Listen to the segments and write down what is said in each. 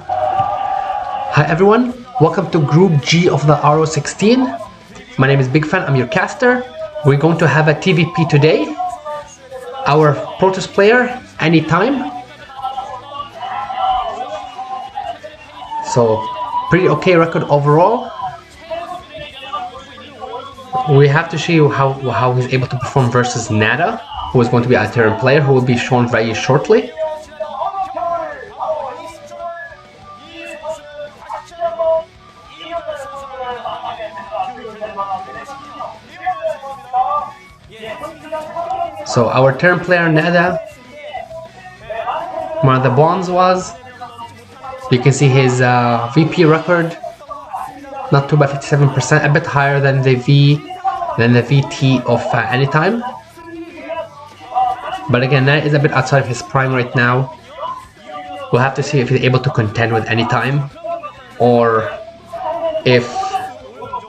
Hi everyone, welcome to Group G of the Ro16. My name is Big Fan, I'm your caster. We're going to have a TVP today. Our Protoss player, anytime. So, pretty okay record overall. We have to show you how he's able to perform versus Nada, who is going to be a Terran player, who will be shown very shortly. So our Terran player Nada, one of the bonds was, you can see his VP record, not too bad, 57%, a bit higher than the VT of anytime. But again, Nada is a bit outside of his prime right now. We'll have to see if he's able to contend with anytime, or if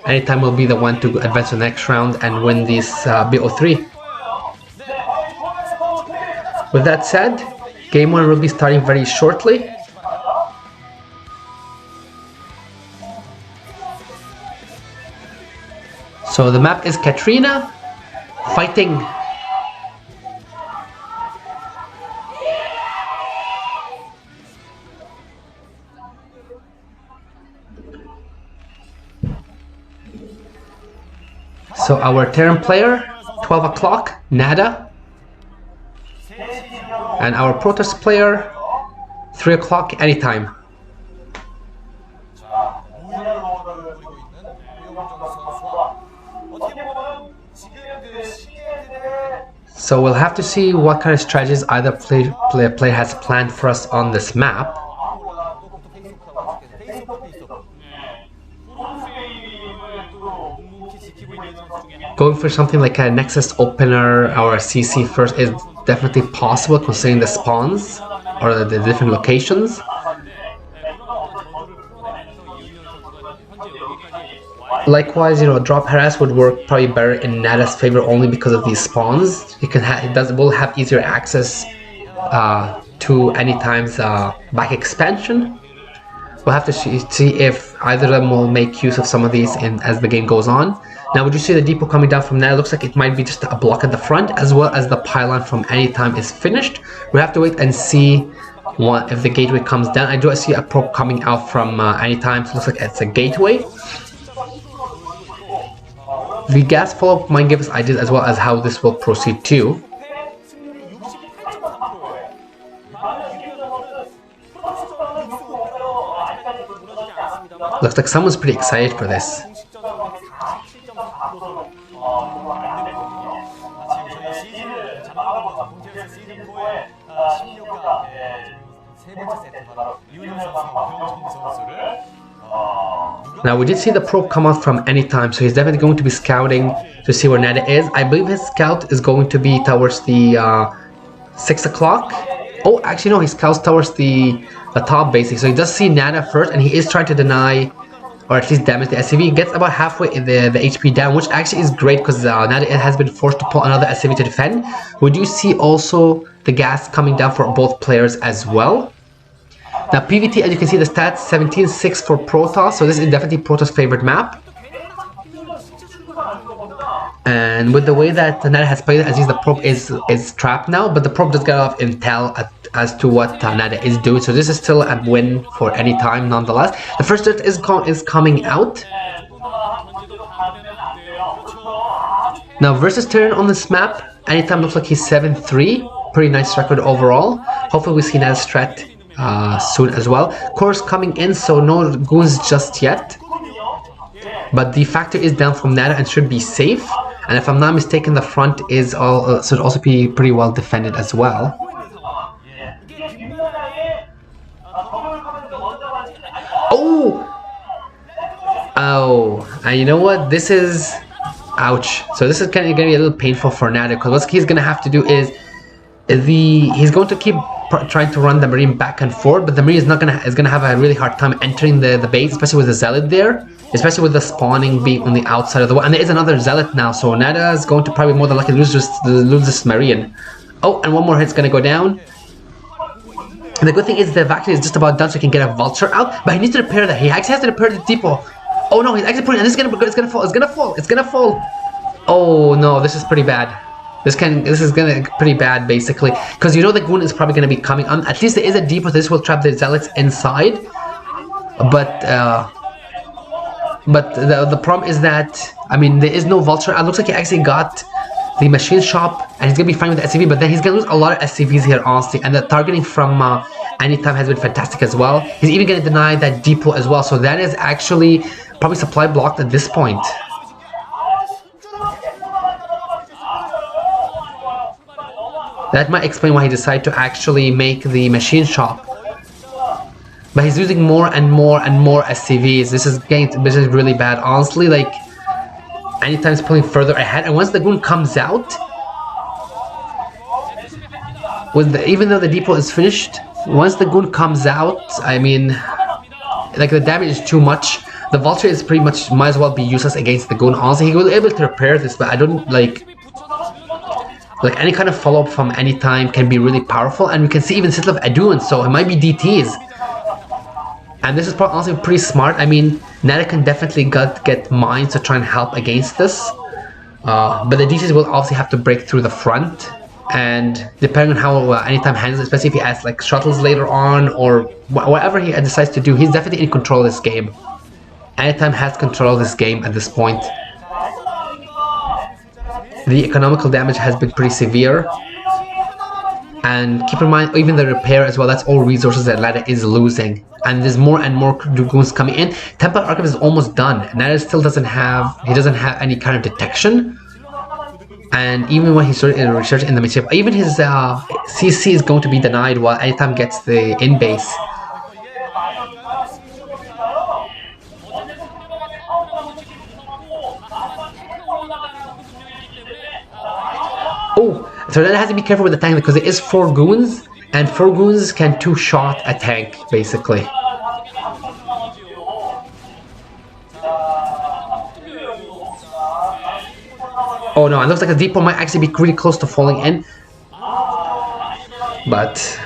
anytime will be the one to advance to the next round and win this BO3. With that said, Game 1 will be starting very shortly. So the map is Katrina fighting So our Terran player, 12 o'clock, Nada. And our Protoss player, 3 o'clock, anytime. So we'll have to see what kind of strategies either player has planned for us on this map. Going for something like a Nexus opener or a CC first is definitely possible considering the spawns or the different locations. Likewise, drop harass would work probably better in Nada's favor only because of these spawns. It will have easier access to anytime's back expansion. We'll have to see if either of them will make use of some of these as the game goes on. Now, would you see the depot coming down from Nada? It looks like it might be just a block at the front, as well as the pylon from anytime is finished. We have to wait and see if the gateway comes down. I do see a probe coming out from anytime, so it looks like it's a gateway. The gas follow-up might give us ideas as well as how this will proceed too. Looks like someone's pretty excited for this. Now we did see the probe come out from anytime, so he's definitely going to be scouting to see where Nada is. I believe his scout is going to be towards the 6 o'clock. Oh, actually no, he scouts towards the top basically. So he does see Nada first, and he is trying to deny or at least damage the SCV. He gets about halfway in the HP down, which actually is great because Nada has been forced to pull another SCV to defend. We do see also the gas coming down for both players as well. Now PVT, as you can see the stats, 17-6 for Protoss, so this is definitely Protoss' favorite map. And with the way that Nada has played it, as the probe is trapped now, but the probe does get a lot of intel as to what Nada is doing, so this is still a win for any time nonetheless. The first dirt is coming out. Now versus Terran on this map, anytime looks like he's 7-3, pretty nice record overall. Hopefully we see Nada's strat soon as well. Course coming in, so no goons just yet. But the factor is down from Nada and should be safe. And if I'm not mistaken, the front is should also be pretty well defended as well. Oh, and you know what? This is ouch. So this is kind of gonna be a little painful for Nada, because what he's gonna have to do is he's going to keep trying to run the Marine back and forth, but the Marine is gonna have a really hard time entering the base, especially with the Zealot there, especially with the spawning being on the outside of the wall. And there is another Zealot now, so Nada is going to probably more than likely lose this Marine. Oh, and one more hit's gonna go down. And the good thing is the vaccine is just about done, so he can get a vulture out. But he needs to repair that. He actually has to repair the depot. Oh no, he's actually putting, and this is gonna fall. It's gonna fall. It's gonna fall. Oh no, this is pretty bad. This is gonna pretty bad basically, because you know the goon is probably gonna be coming on. At least there is a depot. This will trap the zealots inside. But the problem is that, I mean, there is no vulture. It looks like he actually got the machine shop, and he's gonna be fine with the SCV, but then he's gonna lose a lot of SCVs here, honestly. And the targeting from Anytime has been fantastic as well. He's even gonna deny that depot as well, so that is actually probably supply blocked at this point. That might explain why he decided to actually make the machine shop. But he's using more and more and more SCVs. This is really bad, honestly. Like, Anytime's pulling further ahead, and once the goon comes out, even though the depot is finished, once the goon comes out, I mean, like, the damage is too much. The vulture is pretty much, might as well be useless against the goon. Honestly, he will be able to repair this, but I don't like any kind of follow-up from Anytime can be really powerful, and we can see even Sitlov Adun, so it might be DTs. And this is probably honestly pretty smart. I mean, Nada can definitely get mines to try and help against this. But the DCs will obviously have to break through the front. And depending on how Anytime handles it, especially if he adds like shuttles later on or whatever he decides to do, he's definitely in control of this game. Anytime has control of this game at this point. The economical damage has been pretty severe. And keep in mind, even the repair as well, that's all resources that Lada is losing. And there's more and more goons coming in. Temple Archive is almost done. Nada still doesn't have any kind of detection. And even when he started research in the midship, even his CC is going to be denied while Anytime gets the in-base. Oh, so Nada has to be careful with the tank because there is 4 goons. And 4 goons can 2-shot a tank, basically. Oh no, it looks like the depot might actually be really close to falling in. But...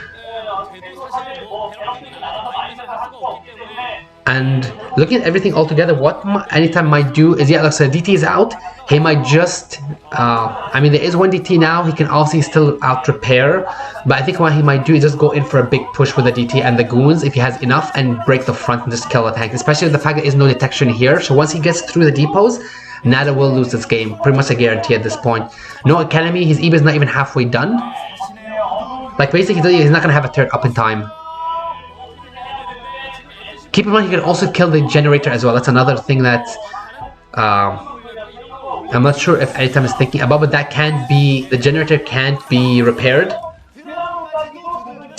And looking at everything all together, what Anytime might do is, yeah, looks like DT is out. He might just, I mean, there is 1 DT now. He can obviously still out repair, but I think what he might do is just go in for a big push with the DT and the goons if he has enough, and break the front and just kill the tank. Especially the fact that there is no detection here. So once he gets through the depots, Nada will lose this game. Pretty much a guarantee at this point. No academy. His EB is not even halfway done. Like basically, he's not gonna have a turret up in time. Keep in mind, he can also kill the generator as well. That's another thing that I'm not sure if Anytime is thinking about, but that can't be, the generator can't be repaired.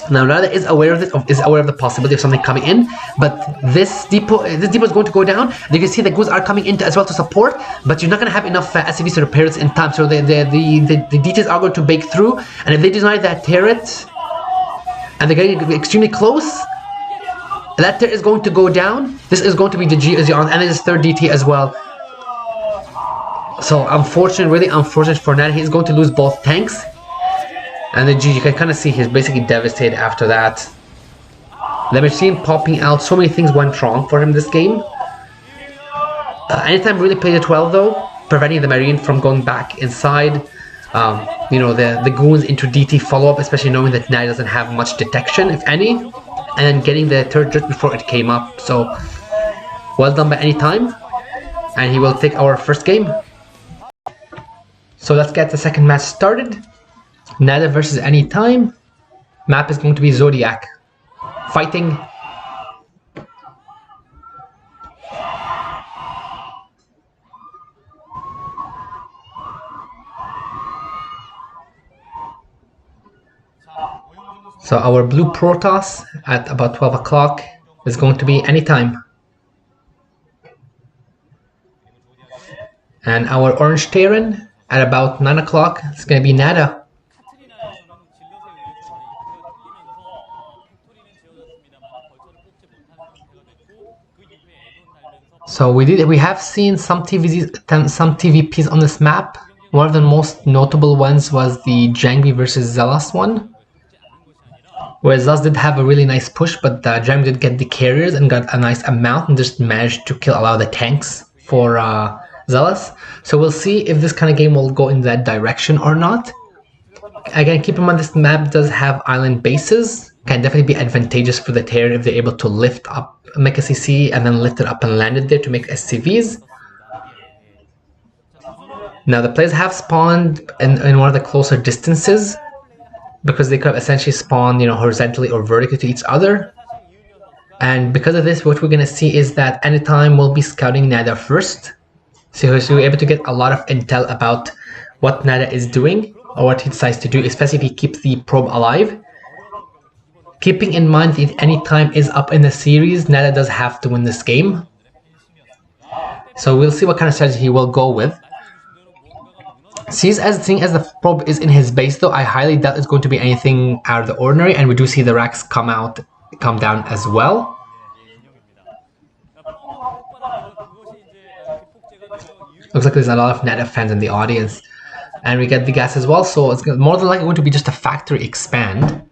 Now Nada is aware of this, is aware of the possibility of something coming in, but this depot is going to go down. You can see the goons are coming in as well to support, but you're not going to have enough SCVs to repair this in time. So the DTs are going to break through, and if they deny that turret, and they're getting extremely close, that turret is going to go down. This is going to be the G as on, and it is 3rd DT as well. So unfortunate, really unfortunate for Nada. He's going to lose both tanks. And the G, you can kind of see he's basically devastated after that. The machine popping out, so many things went wrong for him this game. Anytime really played it well though, preventing the Marine from going back inside. You know, the goons into DT follow-up, especially knowing that Nada doesn't have much detection, if any. And then getting the turret just before it came up. So, well done by Anytime. And he will take our first game. So let's get the second match started. Nada versus Anytime. Map is going to be Zodiac. Fighting. So our blue Protoss at about 12 o'clock is going to be Anytime. And our orange Terran at about 9 o'clock is going to be Nada. So we have seen some TVPs on this map. One of the most notable ones was the Jangvi versus Zealous one, Whereas Zaz did have a really nice push, but Jam did get the carriers and got a nice amount and just managed to kill a lot of the tanks for Zealous. So we'll see if this kind of game will go in that direction or not. Again, keep in mind this map does have island bases. Can definitely be advantageous for the Terran if they're able to lift up, make a CC, and then lift it up and land it there to make SCVs. Now the players have spawned in one of the closer distances, because they could essentially spawn, horizontally or vertically to each other. And because of this, what we're going to see is that anytime we'll be scouting Nada first. So we're able to get a lot of intel about what Nada is doing, or what he decides to do, especially if he keeps the probe alive. Keeping in mind that if any time is up in the series, Nada does have to win this game. So we'll see what kind of strategy he will go with. Seeing as the probe is in his base though, I highly doubt it's going to be anything out of the ordinary, and we do see the racks come down as well. Looks like there's a lot of Nada fans in the audience. And we get the gas as well, so it's more than likely going to be just a factory expand.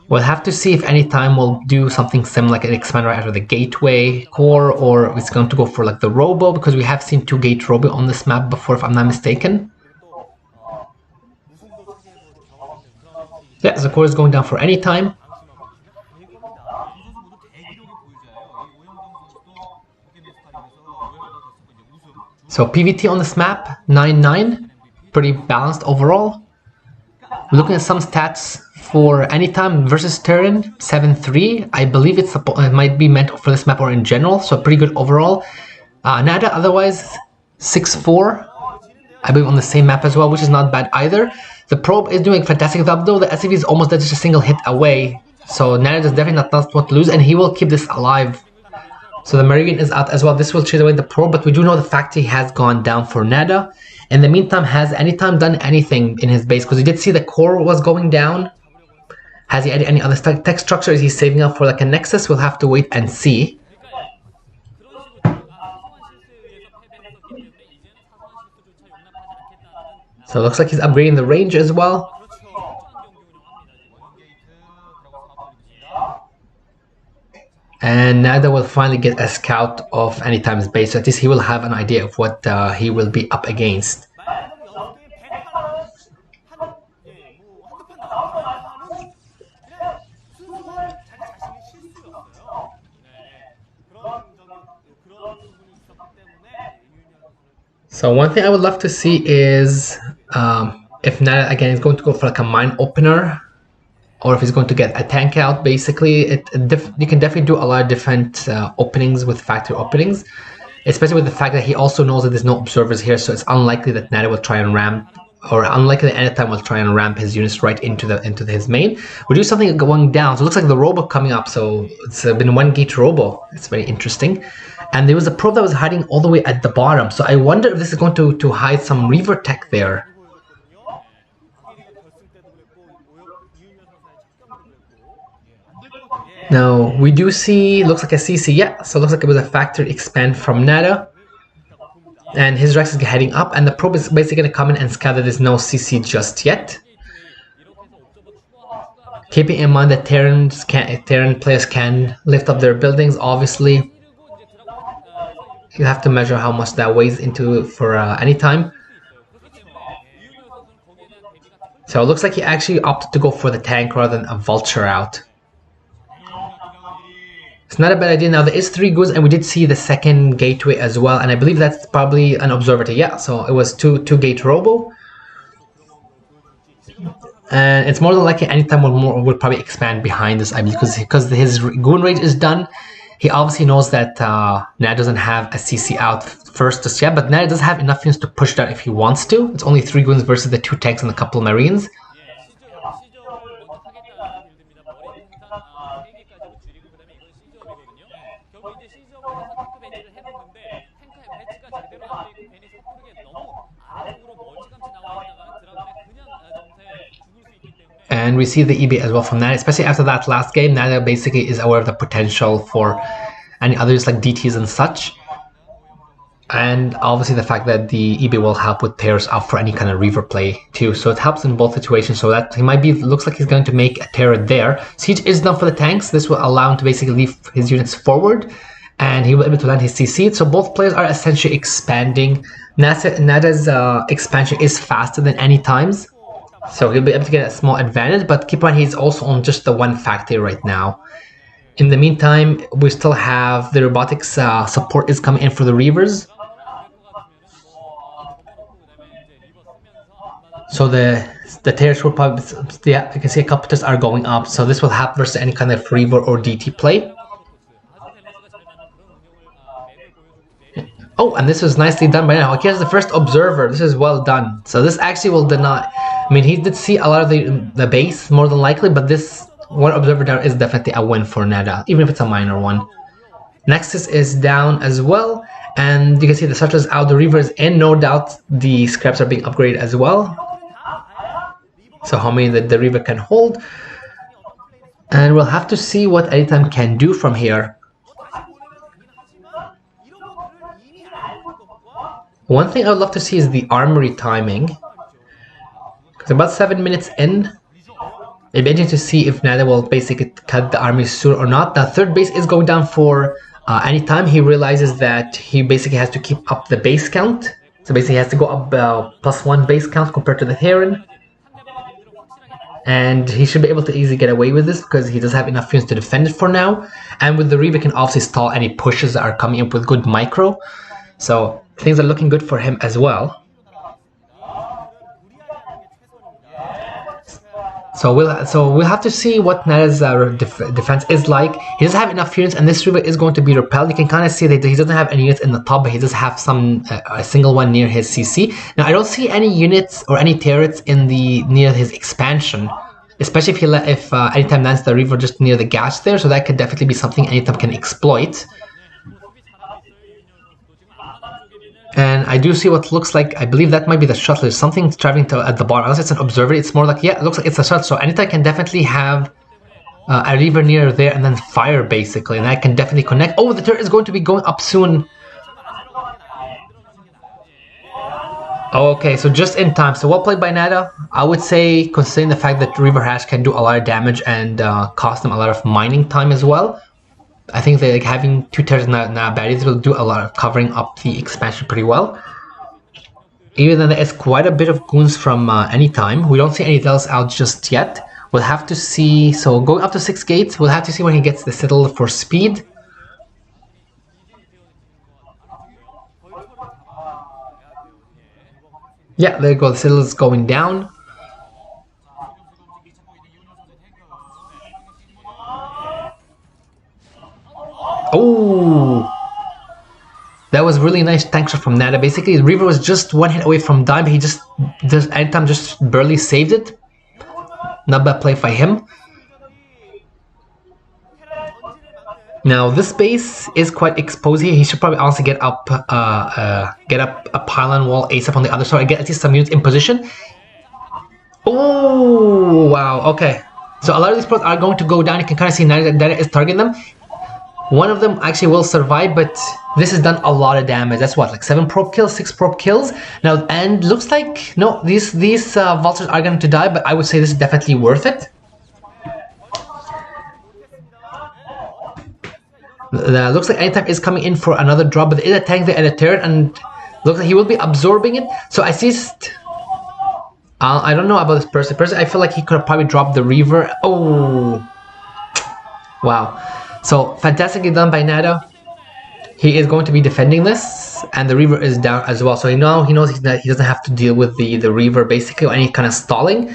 We'll have to see if any time we'll do something similar, like an expand right after the gateway core, or it's going to go for like the robo, because we have seen 2-gate robo on this map before, if I'm not mistaken. Yeah, the core is going down for any time. So PVT on this map, 9-9, pretty balanced overall. We're looking at some stats for anytime versus Terran, 7-3. I believe it might be meant for this map or in general, so pretty good overall. Nada otherwise 6-4, I believe on the same map as well, which is not bad either. The probe is doing a fantastic job though. The SCV is almost just a single hit away, so Nada does definitely not want to lose, and he will keep this alive. So the Meridian is out as well. This will chase away the probe, but we do know the factory has gone down for Nada. In the meantime, has anytime done anything in his base? Because we did see the core was going down. Has he added any other tech structure? Is he saving up for like a Nexus? We'll have to wait and see. So it looks like he's upgrading the range as well. And Nada will finally get a scout of Anytime's base, so at least he will have an idea of what he will be up against. So one thing I would love to see is if Nada again is going to go for like a mine opener, or if he's going to get a tank out. Basically, you can definitely do a lot of different openings with factory openings, especially with the fact that he also knows that there's no observers here, so it's unlikely that Nada will try and ramp, or unlikely that Anytime will try and ramp his units right into his main. We do something going down, so it looks like the robo coming up, so it's been 1-gate robo. It's very interesting. And there was a probe that was hiding all the way at the bottom, so I wonder if this is going to hide some Reaver tech there. Now, we do see, looks like a CC, yeah, so it looks like it was a factory expand from Nada. And his Rex is heading up, and the probe is basically going to come in and scout that there's no CC just yet. Keeping in mind that Terran players can lift up their buildings, obviously. You have to measure how much that weighs into for any time. So it looks like he actually opted to go for the tank rather than a vulture out. It's not a bad idea. Now there is 3 goods, and we did see the second gateway as well, and I believe that's probably an observer. Yeah, so it was 2-gate robo, and it's more than likely Anytime will probably expand behind this, I believe, because his goon range is done. He obviously knows that Nada doesn't have a CC out first just yet, but Nada does have enough units to push down if he wants to. It's only 3 goons versus the 2 tanks and a couple of marines. And we see the EB as well from Nada, especially after that last game. Nada basically is aware of the potential for any others like DTs and such. And obviously the fact that the EB will help with pairs up for any kind of Reaver play too. So it helps in both situations. So that he might be, looks like he's going to make a turret there. Siege is done for the tanks. This will allow him to basically leave his units forward, and he will be able to land his CC. So both players are essentially expanding. Nada's expansion is faster than any times, so he'll be able to get a small advantage, but keep in mind he's also on just the one factory right now. In the meantime, we still have the robotics support is coming in for the Reavers. So the tiers will probably, yeah, you can see a couple tiers are going up. So this will help versus any kind of Reaver or DT play. Oh, and this was nicely done by now. Here's the first observer. This is well done. So this actually will deny. I mean, he did see a lot of the base more than likely, but this one observer down is definitely a win for Nada, even if it's a minor one. Nexus is down as well, and you can see the Settler's out, the Reaver is in. No doubt the scraps are being upgraded as well. So how many the Reaver can hold, and we'll have to see what Anytime can do from here. One thing I would love to see is the armory timing. It's about 7 minutes in. It'd be interesting to see if Nada will basically cut the army soon or not. The third base is going down for Anytime. He realizes that he basically has to keep up the base count. So basically he has to go up +1 base count compared to the Heron. And he should be able to easily get away with this because he does have enough units to defend it for now. And with the Reaver can obviously stall any pushes that are coming up with good micro. So things are looking good for him as well. So we'll have to see what Nada's defense is like. He doesn't have enough units, and this Reaver is going to be repelled. You can kind of see that he doesn't have any units in the top, but he does have some a single one near his CC. Now I don't see any units or any turrets in the near his expansion, especially if Anytime lands the Reaver just near the gas there. So that could definitely be something Anytime can exploit. And I do see what looks like, I believe that might be the shuttle. There's something traveling at the bottom. Unless it's an observer, it's more like, yeah, it looks like it's a shuttle. So Anytime can definitely have a Reaver near there and then fire, basically. And that can definitely connect. Oh, the turret is going to be going up soon. Okay, so just in time. So well played by Nada. I would say, considering the fact that Reaver Hash can do a lot of damage and cost them a lot of mining time as well, I think that having two turrets now barriers will do a lot of covering up the expansion pretty well. Even though there is quite a bit of goons from Anytime, we don't see anything else out just yet. We'll have to see. So going up to 6 gates, we'll have to see when he gets the Citadel for speed. Yeah, there you go. The Citadel is going down. Oh, that was really nice tank shot from Nada. Basically, the Reaver was just one hit away from dying, but he just Anytime just barely saved it. Not bad play by him. Now this base is quite exposed here. He should probably also get up a pylon wall ASAP on the other side and get at least some units in position. Oh wow, okay. So a lot of these pros are going to go down. You can kind of see Nada is targeting them. One of them actually will survive, but this has done a lot of damage. That's what, like 7 probe kills, 6 probe kills. Now, and looks like, no, these vultures are going to die, but I would say this is definitely worth it. Looks like Anytime is coming in for another drop, but there is a tank there and a turret, and looks like he will be absorbing it. So I see, I don't know about this person. I feel like he could have probably dropped the Reaver. Oh, wow. So fantastically done by Nada. He is going to be defending this, and the Reaver is down as well. So he knows that he doesn't have to deal with the Reaver basically or any kind of stalling.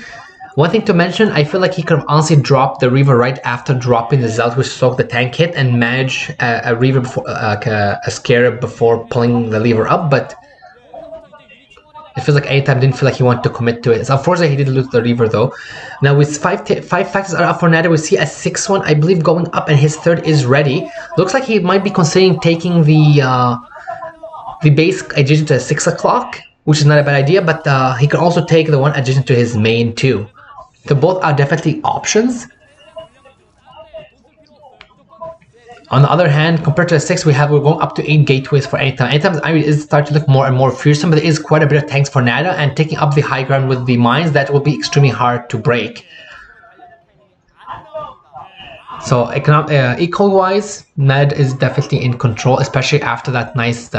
One thing to mention, I feel like he could have honestly dropped the Reaver right after dropping the Zelt, which soaked the tank hit, and manage a Reaver before, a Scarab before pulling the lever up. But it feels like Anytime didn't feel like he wanted to commit to it. It's unfortunate he did lose the Reaver though. Now with five factors are up for Nada, we see a 6th one, I believe, going up, and his 3rd is ready. Looks like he might be considering taking the base adjacent to 6 o'clock, which is not a bad idea, but he can also take the one adjacent to his main too. So both are definitely options. On the other hand, compared to the 6, we're going up to 8 gateways for Anytime. Anytime's army is starting to look more and more fearsome, but there is quite a bit of tanks for Nada, and taking up the high ground with the mines, that will be extremely hard to break. So eco-wise, Ned is definitely in control, especially after that nice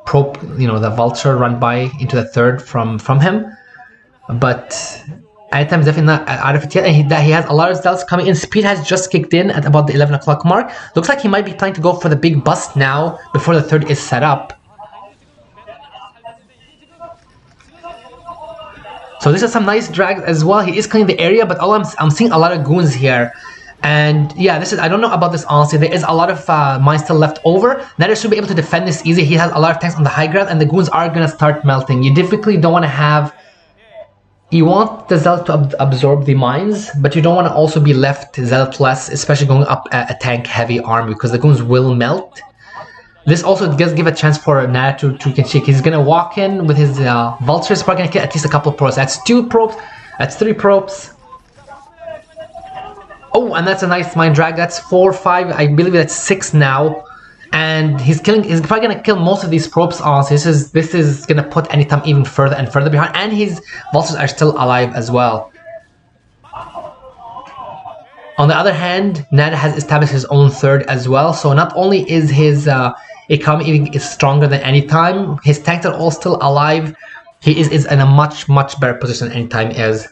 probe, the vulture run by into the third from him. But Anytime is definitely not out of it yet, and he has a lot of zealots coming in. Speed has just kicked in at about the 11 o'clock mark. Looks like he might be planning to go for the big bust now before the third is set up. So this is some nice drags as well. He is cleaning the area, but I'm seeing a lot of goons here. And yeah, I don't know about this honestly. There is a lot of mines still left over. Nether should be able to defend this easy. He has a lot of tanks on the high ground, and the goons are going to start melting. You typically don't want to have... You want the Zealot to absorb the mines, but you don't want to also be left Zealotless, especially going up a tank-heavy army, because the goons will melt. This also does give a chance for Nada to can shake. He's going to walk in with his vultures, probably going to get at least a couple of probes. That's 2 probes, that's 3 probes. Oh, and that's a nice mine drag. That's 4, 5, I believe that's 6 now. And he's probably gonna kill most of these probes on. So this is gonna put Anytime even further and further behind, and his vultures are still alive as well. On the other hand, Nada has established his own third as well. So not only is his economy is stronger than Anytime, his tanks are all still alive. He is in a much better position than Anytime is.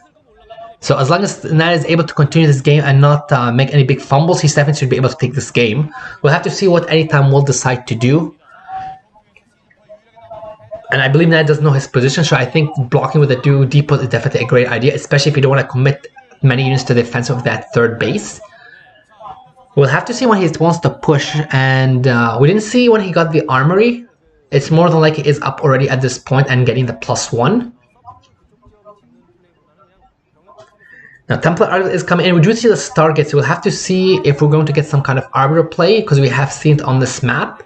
So as long as Nada is able to continue this game and not make any big fumbles, he definitely should be able to take this game. We'll have to see what Anytime will decide to do. And I believe Nada doesn't know his position, so I think blocking with the 2 depots is definitely a great idea, especially if you don't want to commit many units to the defense of that third base. We'll have to see when he wants to push, and we didn't see when he got the armory. It's more than likely is up already at this point and getting the +1. Now Templar Arbiter is coming in. We do see the Stargates, so we'll have to see if we're going to get some kind of Arbiter play, because we have seen it on this map,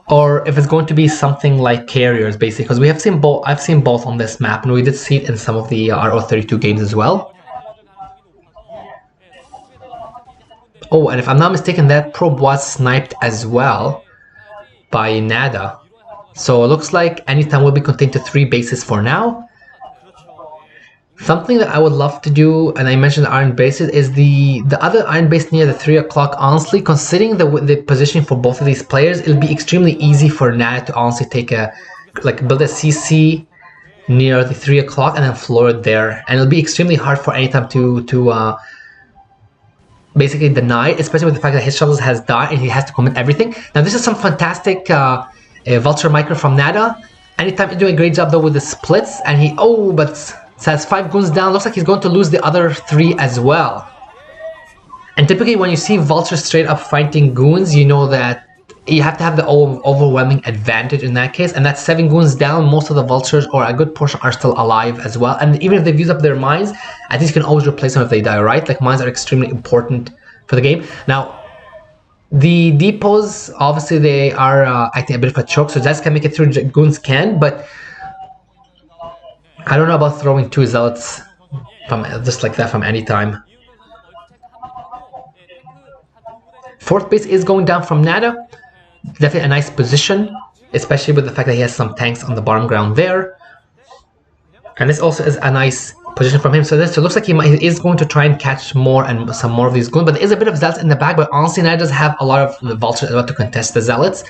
or if it's going to be something like Carriers, basically, because we have seen both. I've seen both on this map, and we did see it in some of the RO32 games as well. Oh, and if I'm not mistaken, that probe was sniped as well by Nada. So it looks like Anytime will be contained to 3 bases for now. Something that I would love to do, and I mentioned the iron bases, is the other iron base near the 3 o'clock. Honestly, considering the positioning for both of these players, it'll be extremely easy for Nada to honestly take build a CC near the 3 o'clock and then floor it there. And it'll be extremely hard for Anytime to basically deny, especially with the fact that his shovels has died and he has to commit everything. Now this is some fantastic vulture micro from Nada. Anytime is doing a great job though with the splits, and but has 5 goons down. Looks like he's going to lose the other 3 as well. And typically when you see vultures straight up fighting goons, you know that you have to have the overwhelming advantage in that case, and that's 7 goons down. Most of the vultures, or a good portion, are still alive as well, and even if they've used up their mines, at least you can always replace them if they die, right? Like, mines are extremely important for the game. Now the depots, obviously they are acting a bit of a choke, so Jazz can make it through, goons can, but I don't know about throwing 2 zealots from just like that from Anytime. 4th base is going down from Nada. Definitely a nice position, especially with the fact that he has some tanks on the bottom ground there. And this also is a nice position from him. So it looks like he is going to try and catch some more of these goons. But there is a bit of zealots in the back. But honestly, Nada does have a lot of the vultures about to contest the zealots.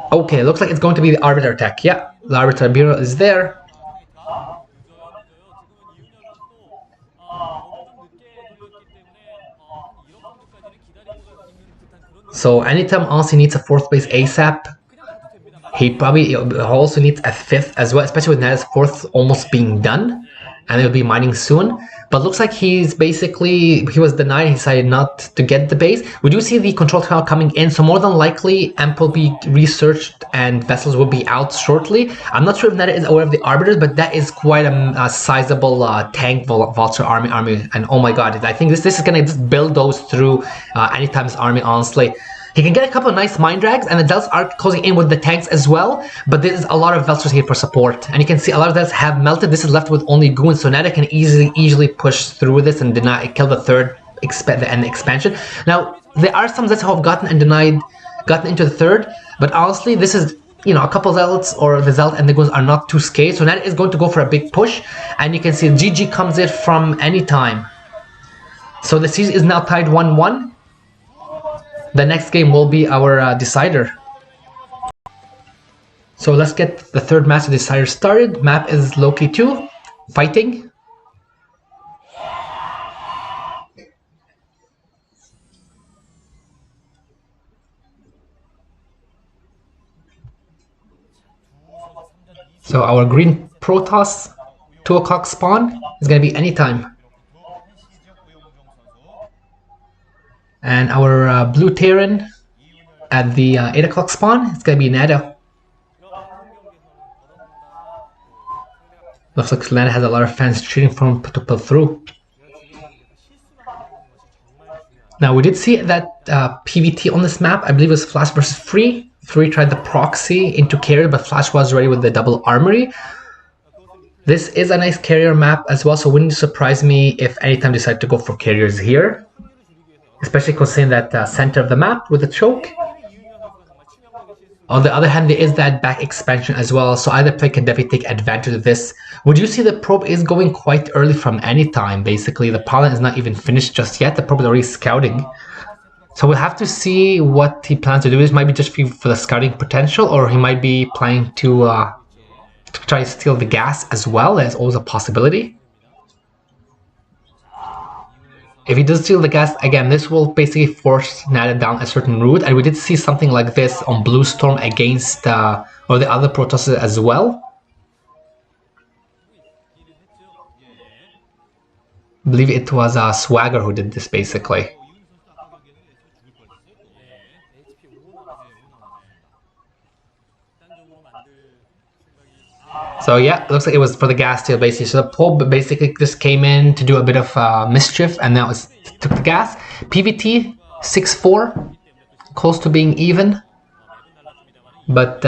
Okay, looks like it's going to be the Arbiter attack. Yeah, the Arbiter Bureau is there. So Anytime honestly needs a 4th base ASAP. He probably also needs a 5th as well, especially with Nada's 4th almost being done, and it'll be mining soon. But looks like he was denied. He decided not to get the base. We do see the control tower coming in, so more than likely AMP will be researched and vessels will be out shortly. I'm not sure if Nada is aware of the Arbiters, but that is quite a sizable tank vulture army, and oh my god, I think this is gonna just build those through Anytime's army, honestly. He can get a couple of nice mind drags, and the Delts are closing in with the tanks as well, but there's a lot of Velsters here for support. And you can see a lot of Delts have melted. This is left with only goons, so Nada can easily push through this and kill the third expansion. Now, there are some Zets who have gotten into the third, but honestly, this is, you know, a couple Zelts or the Zelt and the goons are not too scared, so Nada is going to go for a big push, and you can see GG comes in from any time. So the series is now tied 1-1. The next game will be our decider. So let's get the third Master Decider started. Map is Loki 2, fighting. So our green Protoss 2 o'clock spawn is going to be anytime. And our blue Terran at the 8 o'clock spawn, it's going to be Nada. Looks like Nada has a lot of fans cheering for him to pull through. Now we did see that PvT on this map, I believe it was Flash versus Free. Free tried the proxy into carrier, but Flash was ready with the double armory. This is a nice carrier map as well, so wouldn't surprise me if anytime they decide to go for carriers here. Especially considering that center of the map with the choke. On the other hand, there is that back expansion as well, so either player can definitely take advantage of this. Would you see the probe is going quite early from any time, basically. The Paladin is not even finished just yet, the probe is already scouting. So we'll have to see what he plans to do. This might be just for the scouting potential, or he might be planning to try to steal the gas as well. There's always a possibility. If he does steal the gas, again, this will basically force Nada down a certain route, and we did see something like this on Blue Storm against or the other Protosses as well. I believe it was Swagger who did this basically. So yeah, it looks like it was for the gas steal basically. So the probe basically just came in to do a bit of mischief, and now it took the gas. PvT 6-4, close to being even, but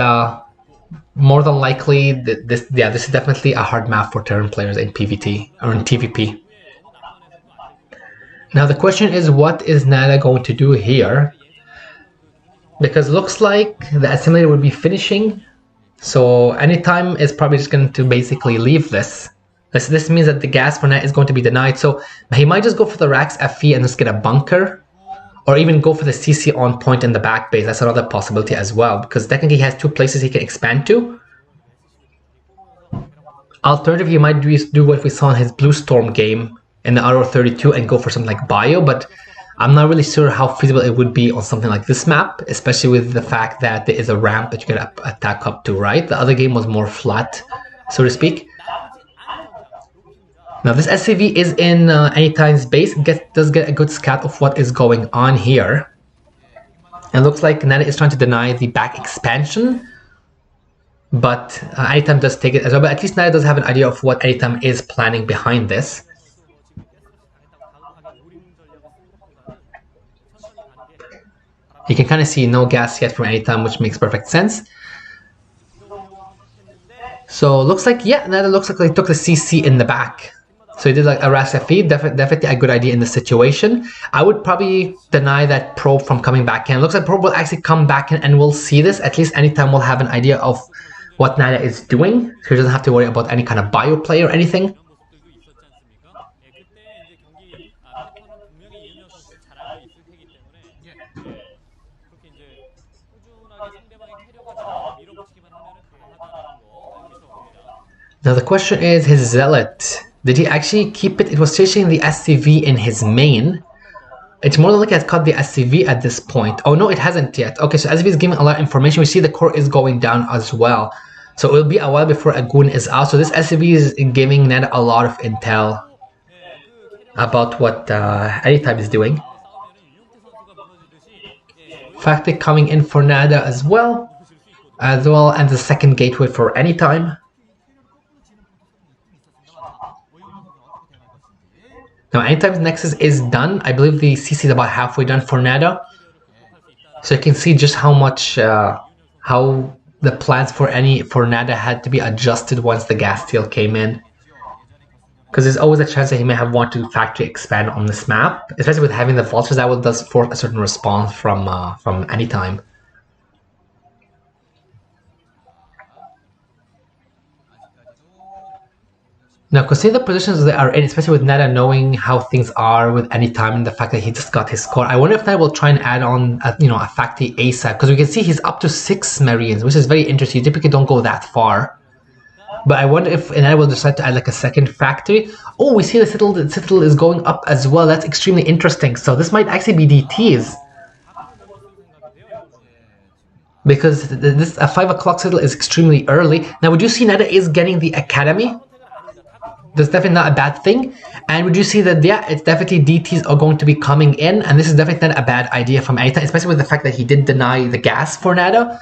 more than likely this is definitely a hard map for Terran players in PvT or in TVP. Now the question is, what is Nada going to do here? Because it looks like the assimilator would be finishing. So anytime is probably just going to basically leave this. This means that the gas for Nada is going to be denied. So he might just go for the Rax FE and just get a bunker, or even go for the CC on point in the back base. That's another possibility as well, because technically he has two places he can expand to. Alternatively, he might do what we saw in his Blue Storm game in the RO32 and go for something like Bio, but I'm not really sure how feasible it would be on something like this map, especially with the fact that there is a ramp that you can attack up to, right? The other game was more flat, so to speak. Now this SCV is in Anytime's base, does get a good scout of what is going on here. And it looks like Nada is trying to deny the back expansion, but Anytime does take it as well, but at least Nada does have an idea of what Anytime is planning behind this. You can kind of see no gas yet from Anytime, which makes perfect sense. So looks like, yeah, Nada looks like they took the CC in the back. So he did like a Rax FE, definitely a good idea in this situation. I would probably deny that probe from coming back in. Looks like probe will actually come back in, and we'll see this. At least Anytime will have an idea of what Nada is doing, so he doesn't have to worry about any kind of bio play or anything. Now the question is, his Zealot, did he actually keep it? It was chasing the SCV in his main. It's more than likely it's caught the SCV at this point. Oh no, it hasn't yet. Okay, so SCV is giving a lot of information. We see the core is going down as well. So it will be a while before a goon is out. So this SCV is giving Nada a lot of intel about what Anytime is doing. Factor coming in for Nada as well, and the second gateway for Anytime. Now Anytime's Nexus is done. I believe the CC is about halfway done for Nada. So you can see just how much how the plans for Nada had to be adjusted once the gas steal came in. Because there's always a chance that he may have wanted to factory expand on this map, especially with having the vultures. That will does force a certain response from any time. Now, consider the positions they are in, especially with Nada knowing how things are with any time and the fact that he just got his score. I wonder if Nada will try and add on, a factory ASAP, because we can see he's up to 6 Marines, which is very interesting. You typically don't go that far. But I wonder if Nada will decide to add like a second factory. Oh, we see the Citadel is going up as well. That's extremely interesting. So this might actually be DTs. Because this a 5 o'clock Citadel is extremely early. Now, would you see Nada is getting the Academy? That's definitely not a bad thing. And would you see that, yeah, it's definitely DTs are going to be coming in, and this is definitely not a bad idea from anytime, especially with the fact that he did deny the gas for Nada.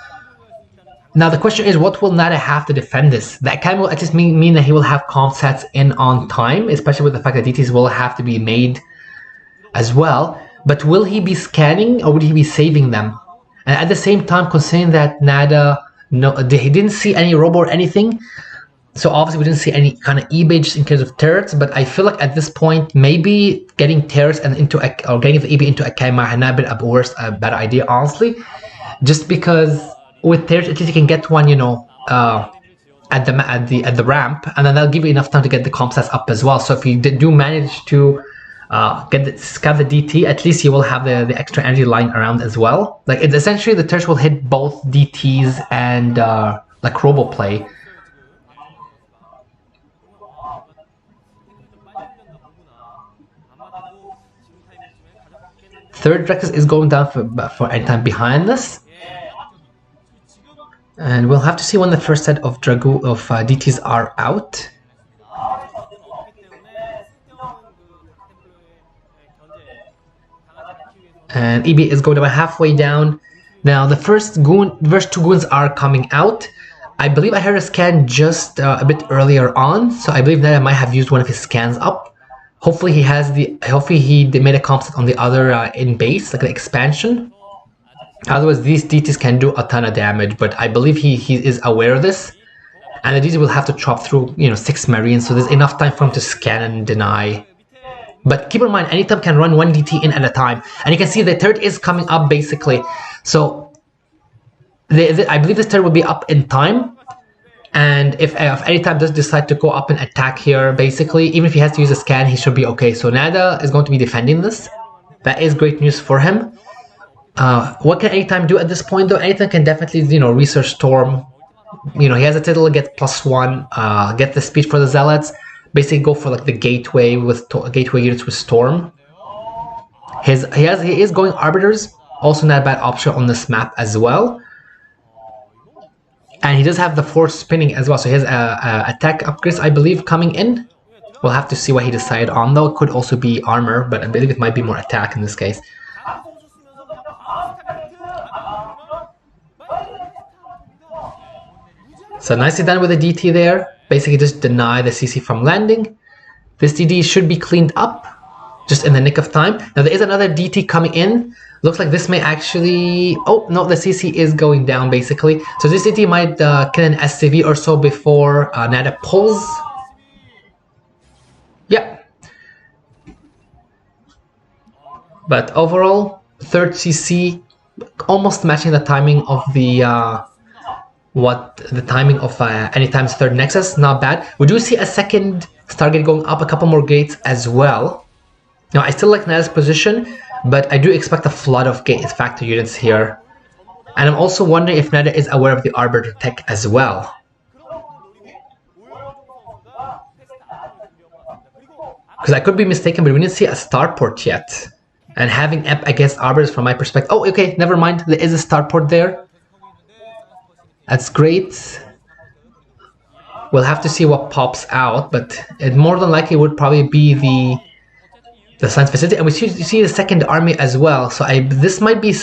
Now the question is, what will Nada have to defend this? That kind of will at least mean that he will have comp sets in on time, especially with the fact that DTs will have to be made as well. But will he be scanning or would he be saving them? And at the same time, considering that Nada, he didn't see any robo or anything, so obviously we didn't see any kind of eBay just in case of turrets, but I feel like at this point, maybe getting turrets and or getting the eBay into Akai might have not been a better idea, honestly. Just because with turrets, at least you can get one, at the ramp, and then that'll give you enough time to get the comp sets up as well. So if you do manage to scav the DT, at least you will have the extra energy lying around as well. Like, it's essentially the turrets will hit both DTs and like robo play. Third Rexus is going down for any time behind this. And we'll have to see when the first set of DTs are out. And EB is going about halfway down. Now the first two goons are coming out. I believe I heard a scan just a bit earlier on, so I believe that I might have used one of his scans up. Hopefully he made a comp set on the other in base, like the expansion. Otherwise, these DTs can do a ton of damage, but I believe he is aware of this. And the DT will have to chop through, 6 Marines, so there's enough time for him to scan and deny. But keep in mind, anytime can run 1 DT in at a time. And you can see the turret is coming up, basically. So, I believe this turret will be up in time. And if any time does decide to go up and attack here, basically, even if he has to use a scan, he should be okay. So Nada is going to be defending this. That is great news for him. What can Anytime do at this point, though? Anytime can definitely, research Storm. He has a Citadel, get +1, get the speed for the Zealots. Basically go for like the gateway units with Storm. He is going Arbiters, also not a bad option on this map as well. And he does have the force spinning as well, so he has attack upgrades, I believe, coming in. We'll have to see what he decided on, though. It could also be armor, but I believe it might be more attack in this case. So nicely done with the DT there. Basically just deny the CC from landing. This DD should be cleaned up just in the nick of time. Now there is another DT coming in. Looks like this may actually... Oh, no, the CC is going down, basically. So this DT might kill an SCV or so before Nada pulls. Yeah. But overall, third CC, almost matching the timing of the... timing of Anytime's third Nexus, not bad. We do see a second Stargate going up, a couple more gates as well. Now, I still like Nada's position, but I do expect a flood of gate factor units here. And I'm also wondering if Nada is aware of the Arbiter tech as well. Because I could be mistaken, but we didn't see a starport yet. And having EP against Arbiters from my perspective... Oh, okay, never mind. There is a starport there. That's great. We'll have to see what pops out, but it more than likely would probably be the science facility. And we see the second army as well. So this might be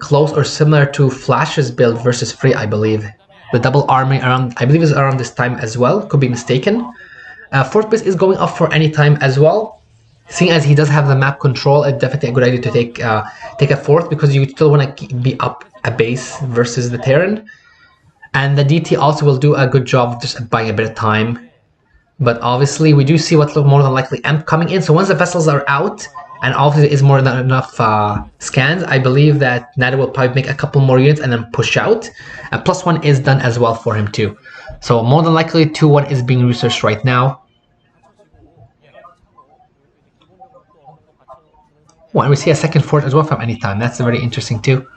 close or similar to Flash's build versus Free, I believe. The double army around, I believe, is around this time as well. Could be mistaken. Fourth base is going up for any time as well. seeing as he does have the map control, it's definitely a good idea to take a fourth, because you still want to be up a base versus the Terran. And the DT also will do a good job of just buying a bit of time. But obviously, we do see what's more than likely Amp coming in. So once the vessels are out, and obviously is more than enough scans, I believe that Nada will probably make a couple more units and then push out. And +1 is done as well for him too. So more than likely 2-1 is being researched right now. Oh, and we see a second fort as well from Anytime. That's very interesting too.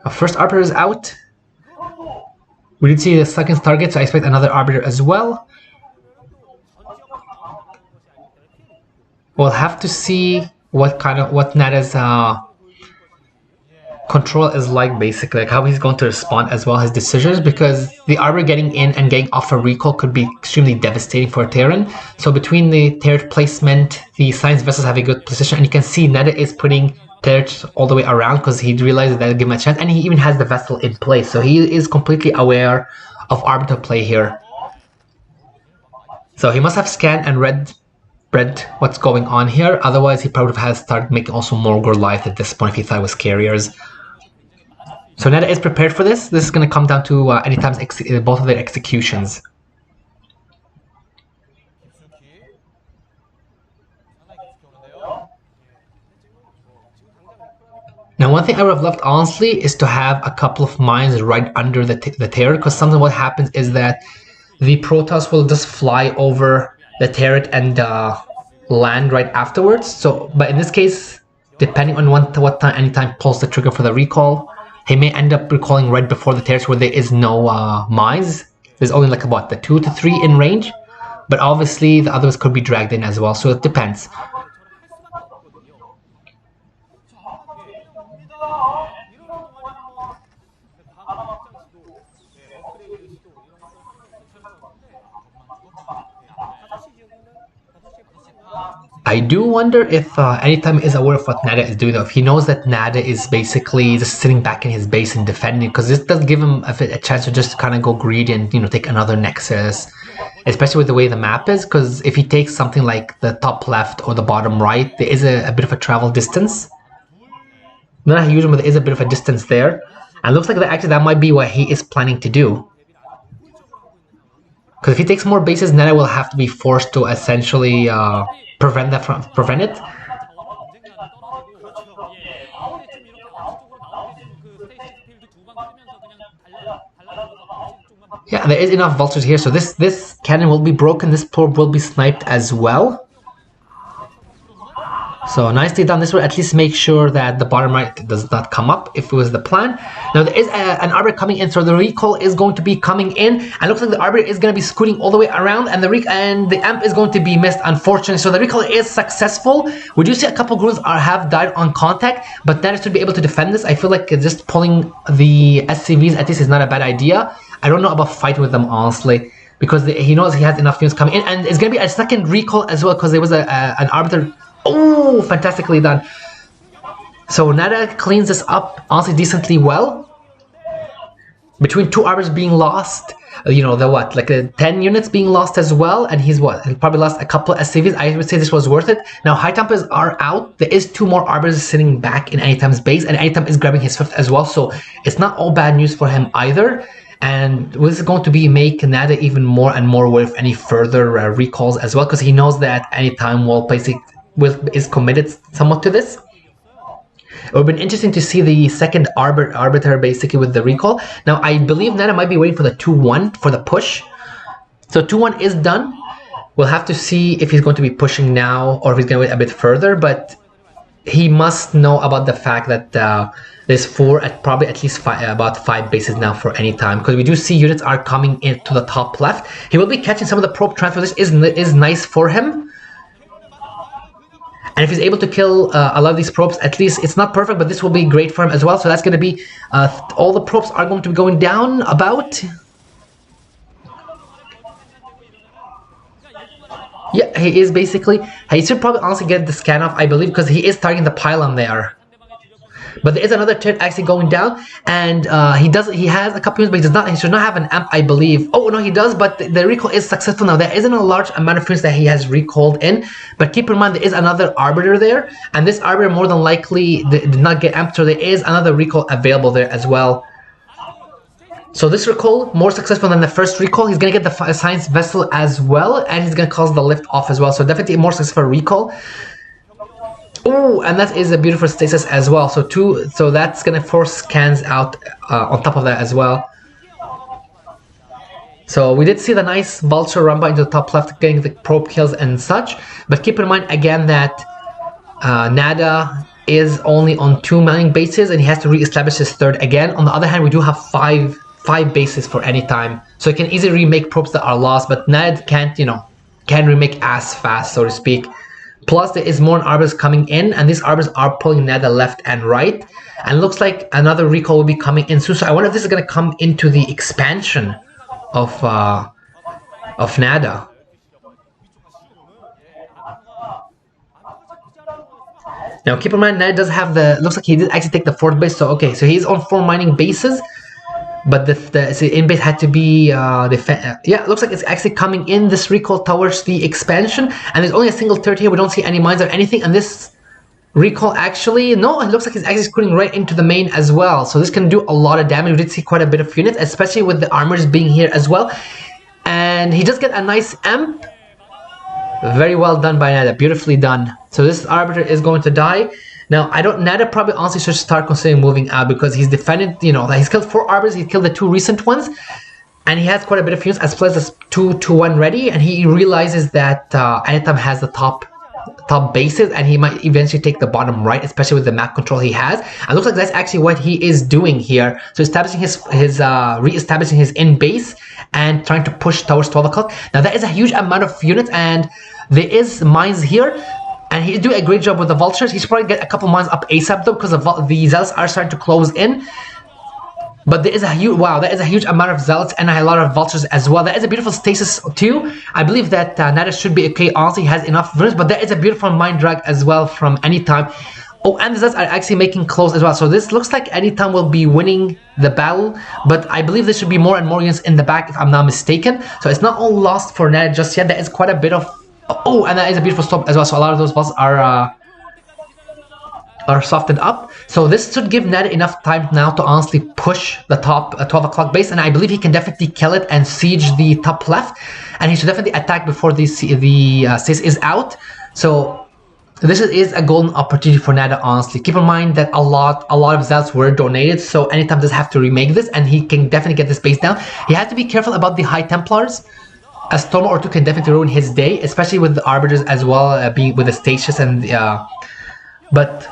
Our first Arbiter is out. We did see the second target, so I expect another Arbiter as well. We'll have to see what Nada's control is like, basically, like how he's going to respond as well, his decisions, because the Arbiter getting in and getting off a recall could be extremely devastating for a Terran. So between the turret placement, the science vessels have a good position, and you can see Nada is putting turrets all the way around because he realizes that'll give him a chance, and he even has the vessel in place, so he is completely aware of Arbiter play here. So he must have scanned and read what's going on here, otherwise he probably has started making also more Goliath at this point if he thought it was carriers. So Nada is prepared for this. This is going to come down to Anytime's both of their executions. Now, one thing I would have loved, honestly, is to have a couple of mines right under the turret, because sometimes what happens is that the Protoss will just fly over the turret and land right afterwards. So, but in this case, depending on what time Anytime pulls the trigger for the recall, he may end up recalling right before the turrets where there is no mines. There's only like about the 2 to 3 in range, but obviously the others could be dragged in as well, so it depends. I do wonder if Anytime is aware of what Nada is doing, though. If he knows that Nada is basically just sitting back in his base and defending, because this does give him a chance to just kind of go greedy and, you know, take another Nexus, especially with the way the map is, because if he takes something like the top left or the bottom right, there is a bit of a travel distance. Not a huge one, but there is a bit of a distance there. And it looks like that might be what he is planning to do. Because if he takes more bases, Nada will have to be forced to essentially prevent it. Yeah, there is enough vultures here, so this cannon will be broken. This probe will be sniped as well. So nicely done. This will at least make sure that the bottom right does not come up if it was the plan. Now there is an Arbiter coming in, so the recall is going to be coming in, and looks like the Arbiter is going to be scooting all the way around, and the Amp is going to be missed, unfortunately. So the recall is successful. We do see a couple Grooves have died on contact, but Nada should be able to defend this. I feel like just pulling the SCVs at least is not a bad idea. I don't know about fighting with them, honestly, because he knows he has enough units coming in, and it's going to be a second recall as well, because there was an Arbiter. Oh, fantastically done. So Nada cleans this up, honestly, decently well. Between 2 Arbiters being lost, you know, the what, like 10 units being lost as well, and he's probably lost a couple of SCVs. I would say this was worth it. Now, High Templars are out. There is 2 more Arbiters sitting back in Anytime's base, and Anytime is grabbing his 5th as well, so it's not all bad news for him either. And this is going to be make Nada even more and more aware of any further recalls as well, because he knows that Anytime will basically is committed somewhat to this. It would have been interesting to see the second Arbiter basically with the recall. Now, I believe Nada might be waiting for the 2-1 for the push. So 2-1 is done. We'll have to see if he's going to be pushing now or if he's going to wait a bit further, but he must know about the fact that there's probably at least about 5 bases now for Anytime, because we do see units are coming in to the top left. He will be catching some of the probe transfers. This is nice for him. And if he's able to kill a lot of these probes, at least it's not perfect, but this will be great for him as well. So that's going to be, all the probes are going to be going down about. Yeah, he is basically, he should probably honestly get the scan off, I believe, because he is targeting the pylon there. But there is another turret actually going down, and he has a couple units, but he should not have an amp, I believe. Oh no, he does, but the recall is successful now. There isn't a large amount of units that he has recalled in, but keep in mind there is another arbiter there, and this arbiter more than likely did not get amped, so there is another recall available there as well. So this recall, more successful than the first recall. He's going to get the science vessel as well, and he's going to cause the lift off as well. So definitely a more successful recall. Oh, and that is a beautiful stasis as well. So that's going to force scans out on top of that as well. So we did see the nice vulture rumba into the top left, getting the probe kills and such. But keep in mind again that Nada is only on 2 mining bases, and he has to re-establish his third again. On the other hand, we do have five bases for any time, so he can easily remake probes that are lost, but Ned can't, can remake as fast, so to speak. Plus there is more arbors coming in, and these arbors are pulling Nada left and right, and looks like another recall will be coming in soon. So I wonder if this is going to come into the expansion of Nada. Now keep in mind, Nada does have looks like he did actually take the fourth base, so okay, so he's on 4 mining bases. But the in-base had to be yeah, it looks like it's actually coming in, this recall towards the expansion, and there's only a single turret here. We don't see any mines or anything, and this recall actually, no, it looks like it's actually screwing right into the main as well. So this can do a lot of damage. We did see quite a bit of units, especially with the armors being here as well. And he does get a nice amp. Very well done by Nada, beautifully done. So this arbiter is going to die. Now, Nada probably honestly should start considering moving out, because he's defended, that he's killed 4 arbiters, he's killed the 2 recent ones, and he has quite a bit of units as well as 2-1 ready, and he realizes that Anytime has the top bases, and he might eventually take the bottom right, especially with the map control he has. And it looks like that's actually what he is doing here. So establishing re-establishing his in-base and trying to push towards 12 o'clock. Now, that is a huge amount of units, and there is mines here. And he's doing a great job with the vultures. He should probably get a couple mines up ASAP though, because the zealots are starting to close in. But there is a huge, wow, that is a huge amount of zealots and a lot of vultures as well. That is a beautiful stasis too. I believe that Nada should be okay. Honestly, he has enough units, but there is a beautiful mine drag as well from Anytime. Oh, and the zealots are actually making close as well. So this looks like Anytime will be winning the battle, but I believe there should be more and more units in the back if I'm not mistaken. So it's not all lost for Nada just yet. There is quite a bit of, oh, and that is a beautiful stop as well. So a lot of those balls are softened up. So this should give Nada enough time now to honestly push the top 12 o'clock base, and I believe he can definitely kill it and siege the top left, and he should definitely attack before the sis is out. So this is a golden opportunity for Nada, honestly. Keep in mind that a lot of zealots were donated, so Anytime does have to remake this, and he can definitely get this base down. He has to be careful about the High Templars. A storm or two can definitely ruin his day, especially with the arbiters as well, being with the stages and but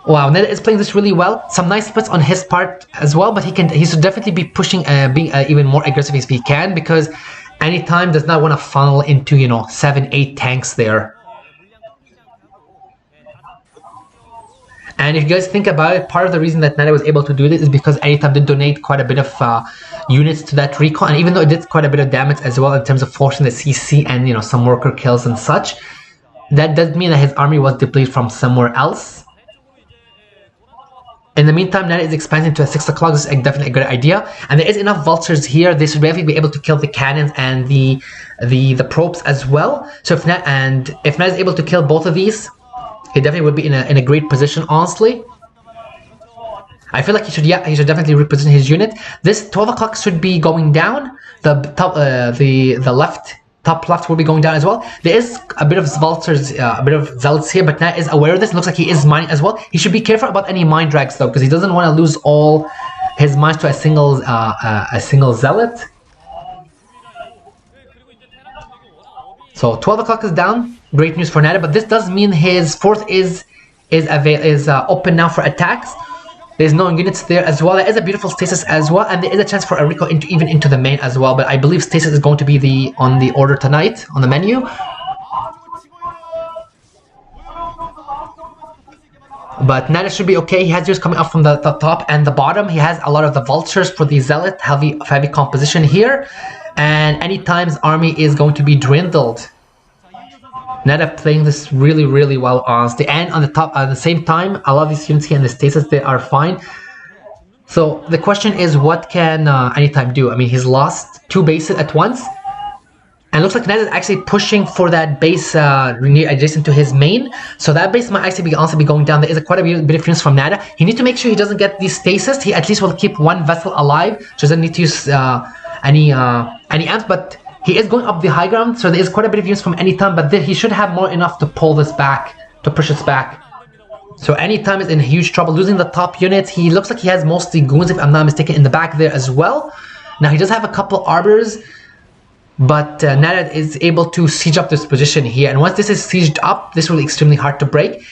wow, Nada is playing this really well. Some nice splits on his part as well, but he should definitely be pushing, being even more aggressive if he can, because Anytime does not want to funnel into 7-8 tanks there. And if you guys think about it, part of the reason that Nada was able to do this is because Anytime did donate quite a bit of units to that recall, and even though it did quite a bit of damage as well in terms of forcing the CC and some worker kills and such, that does mean that his army was depleted from somewhere else. In the meantime, Nada is expanding to a 6 o'clock. This is definitely a good idea, and there is enough vultures here. They should definitely be able to kill the cannons and the probes as well. So if Nada is able to kill both of these, he definitely would be in a great position, honestly. I feel like he should definitely reposition his unit. This 12 o'clock should be going down. The top left will be going down as well. There is a bit of vultures, a bit of zealots here, but Nada is aware of this. It looks like he is mining as well. He should be careful about any mine drags though, because he doesn't want to lose all his mines to a single zealot. So 12 o'clock is down. Great news for Nada, but this does mean his fourth is open now for attacks. There's no units there as well. There is a beautiful stasis as well, and there is a chance for a recall even into the main as well. But I believe stasis is going to be on the order tonight on the menu. But Nada should be okay. He has units coming up from the top and the bottom. He has a lot of the vultures for the zealot heavy composition here, and Anytime's army is going to be dwindled. Nada playing this really, really well, honestly. And on the top, at the same time, a lot of these units here in the stasis, they are fine. So the question is, what can Anytime do? I mean, he's lost 2 bases at once. And it looks like Ned is actually pushing for that base adjacent to his main. So that base might actually also be going down. There is quite a bit of difference from Nada. He needs to make sure he doesn't get these stasis. He at least will keep 1 vessel alive. So doesn't need to use any amps. But he is going up the high ground. So there is quite a bit of use from Anytime. But then he should have more enough to pull this back, to push this back. So Anytime is in huge trouble, losing the top units. He looks like he has mostly goons, if I'm not mistaken, in the back there as well. Now he does have a couple arbors, but Nada is able to siege up this position here. And once this is sieged up, this will be extremely hard to break.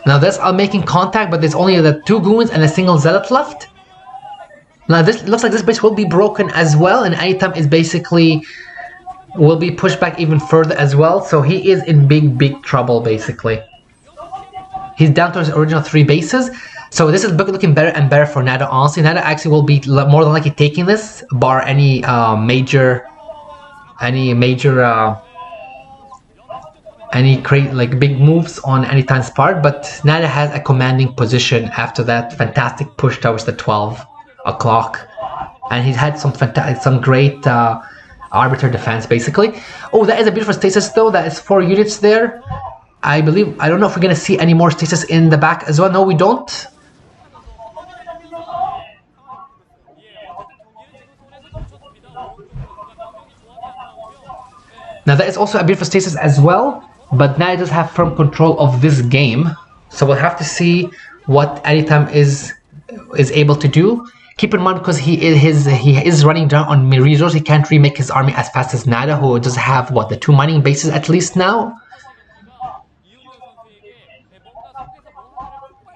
Now this are making contact, but there's only the 2 goons and a single zealot left. Now this looks like this base will be broken as well, and Anytime is basically will be pushed back even further as well. So he is in big trouble basically. He's down to his original 3 bases. So this is looking better and better for Nada, honestly. Nada actually will be more than likely taking this, bar any major like big moves on Anytime's part. But Nada has a commanding position after that fantastic push towards the 12 o'clock, and he's had some great arbiter defense basically. Oh, that is a beautiful stasis though. That is 4 units there. I don't know if we're gonna see any more stasis in the back as well. No, we don't. Now that is also a beautiful stasis as well, but Nada does have firm control of this game. So we'll have to see what Anytime is able to do. Keep in mind, because he is running down on resources, he can't remake his army as fast as Nada, who does have what, the 2 mining bases at least now.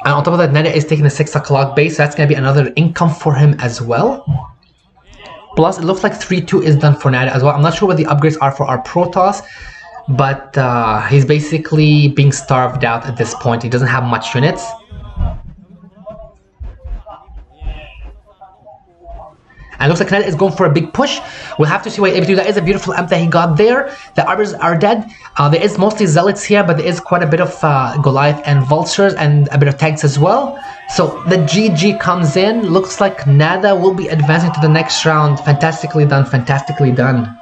And on top of that, Nada is taking the 6 o'clock base, so that's going to be another income for him as well. Plus, it looks like 3-2 is done for Nada as well. I'm not sure what the upgrades are for our Protoss, but he's basically being starved out at this point. He doesn't have much units. And it looks like Nada is going for a big push. We'll have to see what he's able to do. That is a beautiful amp that he got there. The arbors are dead. There is mostly zealots here, but there is quite a bit of Goliath and vultures and a bit of tanks as well. So the GG comes in. Looks like Nada will be advancing to the next round. Fantastically done, fantastically done.